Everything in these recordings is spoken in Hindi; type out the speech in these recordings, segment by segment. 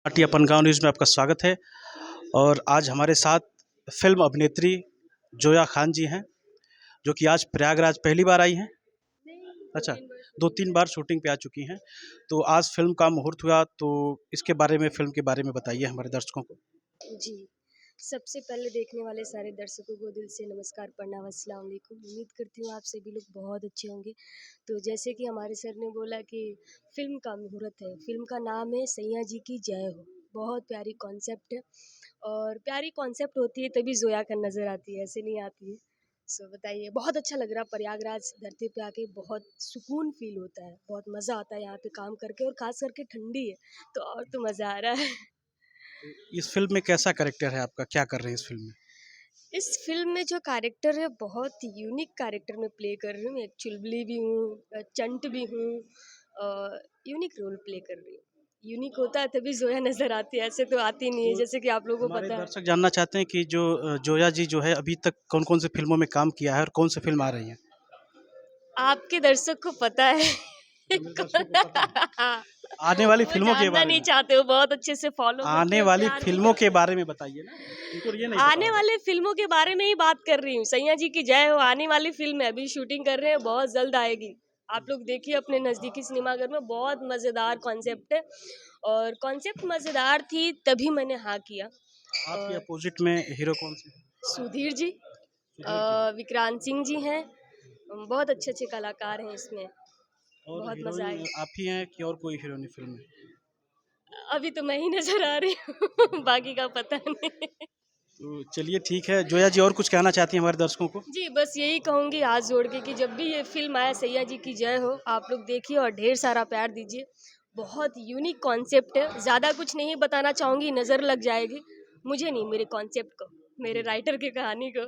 पार्टी अपन गाँव न्यूज़ में आपका स्वागत है। और आज हमारे साथ फिल्म अभिनेत्री जोया खान जी हैं, जो कि आज प्रयागराज पहली बार आई हैं। अच्छा, 2-3 बार शूटिंग पे आ चुकी हैं। तो आज फिल्म का मुहूर्त हुआ, तो इसके बारे में, फिल्म के बारे में बताइए हमारे दर्शकों को। जी, सबसे पहले देखने वाले सारे दर्शकों को दिल से नमस्कार, प्रणाम, अस्सलाम वालेकुम। उम्मीद करती हूँ आप सभी लोग बहुत अच्छे होंगे। तो जैसे कि हमारे सर ने बोला कि फ़िल्म का मुहूर्त है, फ़िल्म का नाम है सैया जी की जय हो। बहुत प्यारी कॉन्सेप्ट है और प्यारी कॉन्सेप्ट होती है तभी ज़ोया खान नज़र आती है, ऐसे नहीं आती है। सो बताइए, बहुत अच्छा लग रहा है प्रयागराज धरती पे आके, बहुत सुकून फ़ील होता है, बहुत मज़ा आता है यहाँ पे काम करके और ख़ास करके ठंडी है, तो और तो मज़ा आ रहा है। तो इस फिल्म में कैसा कैरेक्टर है आपका? क्या कर रहे हैं इस फिल्म में? इस फ़िल्म में जो कैरेक्टर है बहुत यूनिक कैरेक्टर मैं प्ले कर रही हूँ। एक चुलबुली भी हूँ, चंट भी हूँ, यूनिक रोल प्ले कर रही हूँ। यूनिक होता है तभी ज़ोया नज़र आती है, ऐसे तो आती नहीं है तो जैसे कि आप लोगों को हमारे पता है। दर्शक जानना चाहते हैं कि जो जोया जी जो है, अभी तक कौन-कौन सी फ़िल्मों में काम किया है और कौन सी फ़िल्म आ रही है? आपके दर्शक को पता है। अच्छा, मेरे दर्शकों को पता है। आने वाली वो फ़िल्मों के जानना बारे नहीं में। चाहते, वो बहुत अच्छे से फ़ॉलो करते आने हैं, वाली प्यार भी फ़िल्मों के करते हैं। बारे में बताइए ना, उनको ये नहीं पता आने होगा। वाले फ़िल्मों के बारे में ही बात कर रही हूँ। सैया जी की जय हो आने वाली फ़िल्म है, अभी शूटिंग कर रहे हैं, बहुत जल्द आएगी। आप लोग देखिए अपने नज़दीकी सिनेमाघर में, बहुत मज़ेदार कॉन्सेप्ट है और कॉन्सेप्ट मज़ेदार थी तभी मैंने हाँ किया। आपके और अपोजिट में हीरो कौन से हैं? सुधीर जी, सुधीर जी हैं। विक्रांत सिंह जी हैं, बहुत अच्छे-अच्छे कलाकार हैं इसमें, और बहुत मज़ा हीरोइन आएगी। आप ही हैं कि और कोई हीरोइन है फ़िल्म में? अभी तो मैं ही नज़र आ रही हूँ, बाकी का पता नहीं। तो चलिए ठीक है। जोया जी और कुछ कहना चाहती हैं हमारे दर्शकों को? जी, बस यही कहूँगी हाथ जोड़ के कि जब भी ये फ़िल्म आए सैया जी की जय हो, आप लोग देखिए और ढेर सारा प्यार दीजिए। बहुत यूनिक कॉन्सेप्ट है, ज़्यादा कुछ नहीं बताना चाहूँगी, नज़र लग जाएगी। मुझे नहीं, मेरे कॉन्सेप्ट को, मेरे जी, जी। राइटर की कहानी को।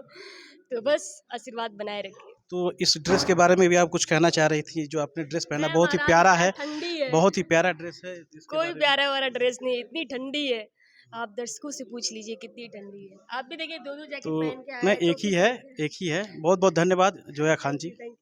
तो बस आशीर्वाद बनाए रखिए। तो इस ड्रेस के बारे में भी आप कुछ कहना चाह रही थी, जो आपने ड्रेस पहना मैं बहुत ही प्यारा महाराष्ट्र है, ठंडी है, बहुत ही प्यारा ड्रेस है, इसके कोई बारे में। प्यारा-वारा ड्रेस नहीं, इतनी ठंडी है। आप दर्शकों से पूछ लीजिए कितनी ठंडी है। आप भी देखिए 2-2 तो जैकेट पहन के नहीं, आए तो एक ही फिर है, ठीक है। एक ही है। बहुत-बहुत धन्यवाद Zoya Khan thank ji. You, thank